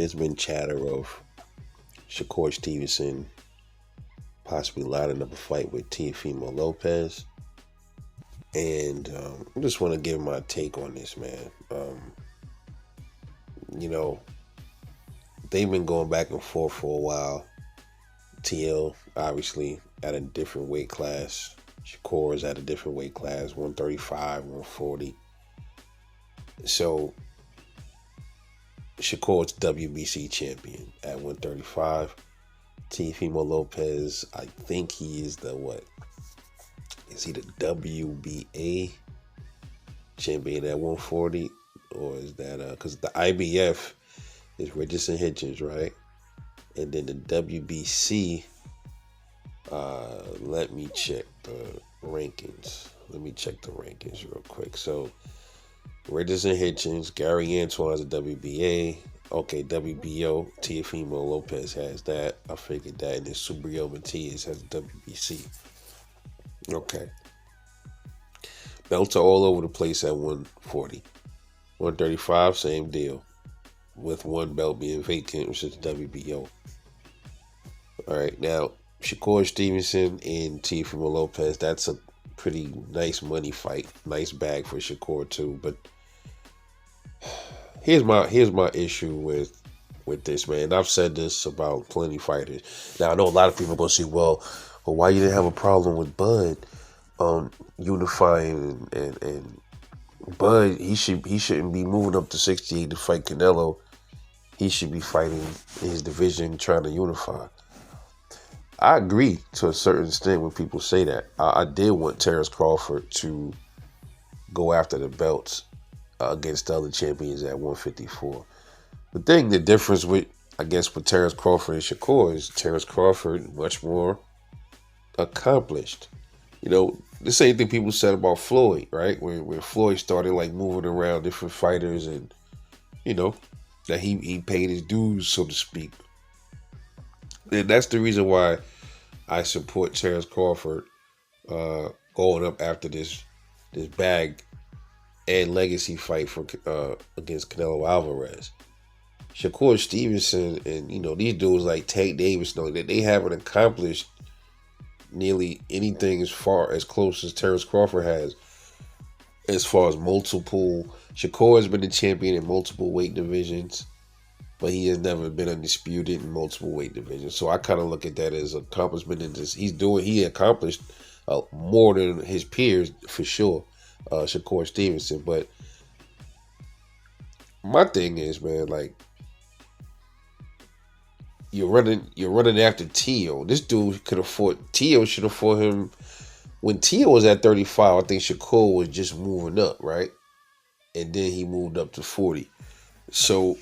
there's been chatter of Shakur Stevenson possibly lining up a fight with Teofimo Lopez. And I just want to give my take on this, man. You know, they've been going back and forth for a while. TL, obviously, at a different weight class. Shakur is at a different weight class, 135, 140. So, Shakur's WBC champion at 135. Teofimo Lopez, I think he is the what? Is he the WBA champion at 140? Or is that, because the IBF is Richardson Hitchens, right? And then the WBC, let me check the rankings. Real quick. So, Richardson Hitchens, Gary Antoine's a WBA. Okay, WBO, Teofimo Lopez has that. I figured that. And then Subriel Matias has the WBC. Okay. Belts are all over the place at 140. 135, same deal. With one belt being vacant, which is WBO. Alright, now, Shakur Stevenson and Teofimo Lopez, that's a pretty nice money fight. Nice bag for Shakur too. But here's my issue with this, man. I've said this about plenty of fighters. Now I know a lot of people are gonna say, well, why you didn't have a problem with Bud unifying and Bud, he shouldn't be moving up to 68 to fight Canelo. He should be fighting in his division, trying to unify. I agree to a certain extent when people say that. I did want Terrence Crawford to go after the belts against the other champions at 154. The difference with, I guess, with Terrence Crawford and Shakur is Terrence Crawford much more accomplished. You know, the same thing people said about Floyd, right? When Floyd started like moving around different fighters and, you know, that he paid his dues, so to speak. And that's the reason why I support Terrence Crawford going up after this bag and legacy fight for against Canelo Alvarez. Shakur Stevenson and, you know, these dudes like Tank Davis know that they haven't accomplished nearly anything as close as Terrence Crawford has, as far as multiple. Shakur has been the champion in multiple weight divisions, but he has never been undisputed in multiple weight divisions. So I kind of look at that as an accomplishment in this. He accomplished more than his peers for sure, Shakur Stevenson. But my thing is, man, like, you're running after Tio. This dude could afford. Tio should afford him. When Tio was at 35, I think Shakur was just moving up, right? And then he moved up to 40. So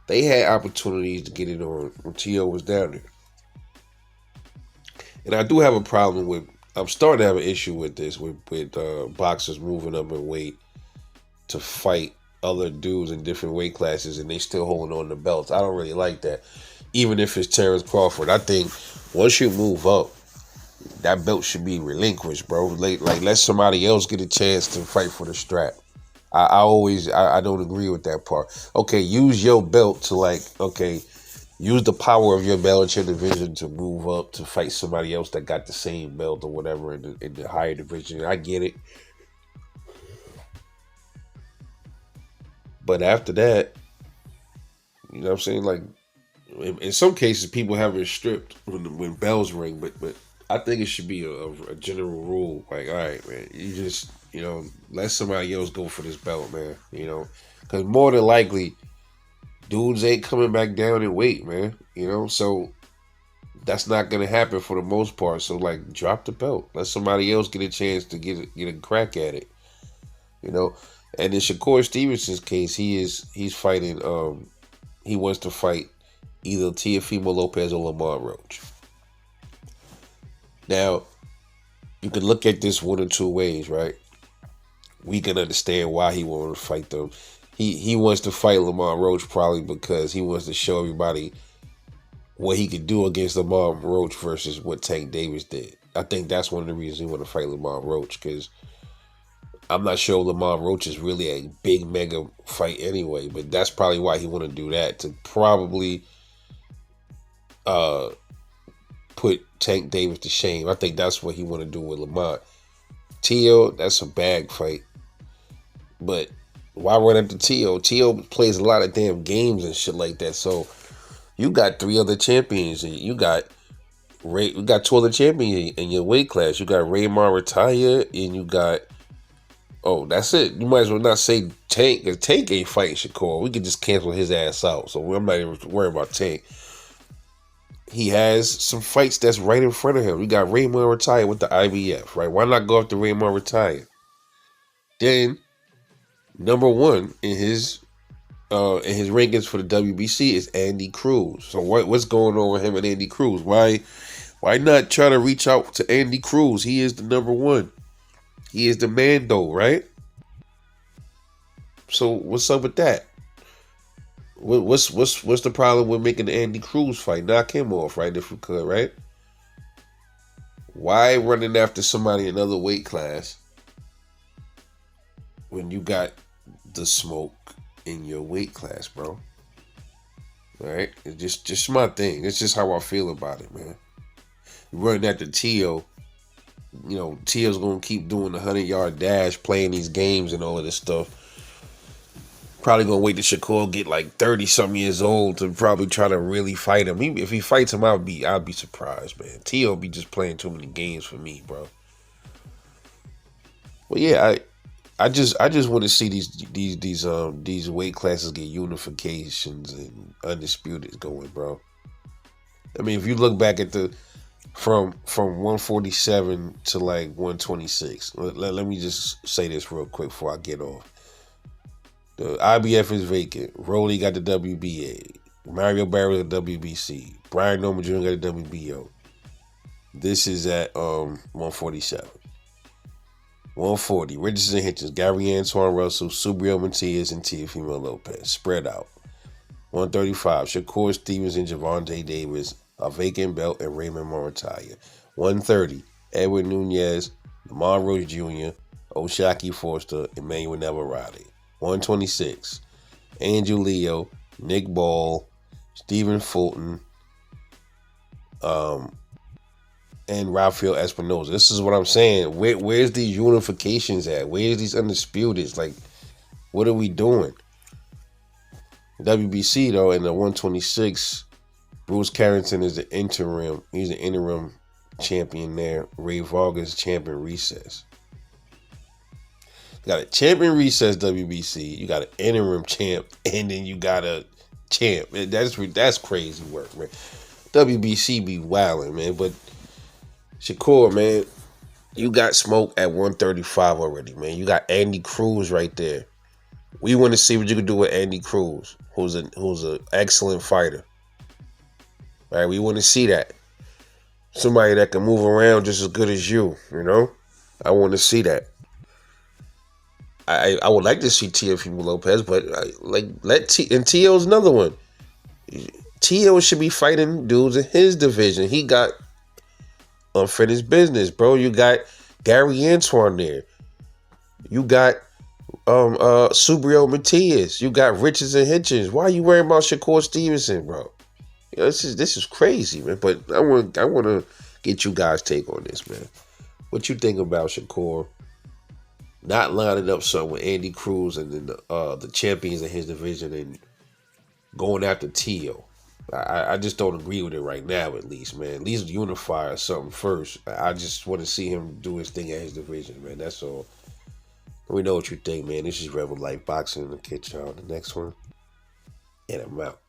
they had opportunities to get it on when Tio was down there. And I do have a problem with. I'm starting to have an issue with this, with boxers moving up in weight to fight other dudes in different weight classes, and they still holding on to belts. I don't really like that. Even if it's Terrence Crawford, I think once you move up, that belt should be relinquished, bro. Like let somebody else get a chance to fight for the strap. I don't agree with that part. Okay, use your belt to use the power of your belt in your division to move up to fight somebody else that got the same belt or whatever in the higher division. I get it. But after that, you know what I'm saying? Like, in some cases, people have it stripped when bells ring, but I think it should be a general rule. Like, all right, man, you just, you know, let somebody else go for this belt, man. You know, because more than likely, dudes ain't coming back down in weight, man. You know, so that's not gonna happen for the most part. So, like, drop the belt, let somebody else get a chance to get a crack at it. You know, and in Shakur Stevenson's case, he's fighting. He wants to fight either Teofimo Lopez or Lamar Roach. Now, you can look at this one or two ways, right? We can understand why he wanted to fight them. He wants to fight Lamar Roach probably because he wants to show everybody what he could do against Lamar Roach versus what Tank Davis did. I think that's one of the reasons he want to fight Lamar Roach, because I'm not sure Lamar Roach is really a big mega fight anyway, but that's probably why he want to do that, to probably uh put Tank Davis to shame. I think that's what he want to do with Lamar. Tio, that's a bag fight. But why run after Tio? Tio plays a lot of damn games and shit like that. So you got 3 other champions, and you got we got 2 other champions in your weight class. You got Raymar retire, and you got, oh, that's it. You might as well not say Tank, because Tank ain't fighting Shakur. We could just cancel his ass out. So I'm not even worried about Tank. He has some fights that's right in front of him. We got Raymar retire with the IBF, right? Why not go after Raymar retire? Then number 1 in his rankings for the WBC is Andy Cruz. So what's going on with him and Andy Cruz? Why not try to reach out to Andy Cruz? He is the number 1. He is the man though, right? So what's up with that? What's the problem with making the Andy Cruz fight? Knock him off, right? If we could, right? Why running after somebody in another weight class when you got the smoke in your weight class, bro? All right, it's just my thing. It's just how I feel about it, man. Running after Tio, you know, Tio's gonna keep doing the 100-yard dash, playing these games and all of this stuff. Probably gonna wait till Shakur get like 30-something years old to probably try to really fight him. If he fights him, I'd be surprised, man. Tio be just playing too many games for me, bro. Well, yeah, I just want to see these weight classes get unifications and undisputed going, bro. I mean, if you look back at the from 147 to like 126, let me just say this real quick before I get off. The IBF is vacant. Rolly got the WBA. Mario Barry got the WBC. Brian Norman Jr. got the WBO. This is at 147. 140. Richardson Hitchens, Gary Antoine Russell, Subriel Matias, and Teofimo Lopez. Spread out. 135. Shakur Stevenson, Javante Davis, a vacant belt, and Raymond Morataya. 130. Edward Nunez, Lamar Roach Jr., Oshaki Forster, Emmanuel Navarrete. 126. Andrew Leo, Nick Ball, Stephen Fulton, and Rafael Espinoza. This is what I'm saying. Where's these unifications at? Where's these undisputeds? Like, what are we doing? WBC though, in the 126, Bruce Carrington is the interim. He's the interim champion there. Ray Vargas champion recess. You got a champion recess WBC. You got an interim champ, and then you got a champ. That's crazy work, man. WBC be wilding, man. But Shakur, man, you got smoke at 135 already, man. You got Andy Cruz right there. We want to see what you can do with Andy Cruz, who's an excellent fighter. All right, we want to see that. Somebody that can move around just as good as you, you know? I want to see that. I would like to see Teofimo Lopez, but and Tio's another one. Tio should be fighting dudes in his division. He got unfinished business, bro. You got Gary Antoine there. You got Subriel Matias. You got Richards and Hitchens. Why are you worrying about Shakur Stevenson, bro? You know, this is crazy, man. But I want to get you guys' take on this, man. What you think about Shakur not lining up something with Andy Cruz and then the champions in his division and going after Tio? I just don't agree with it right now, at least, man. At least unify or something first. I just want to see him do his thing at his division, man. That's all. We know what you think, man. This is Rebel Life Boxing. I'll catch y'all on the next one. And I'm out.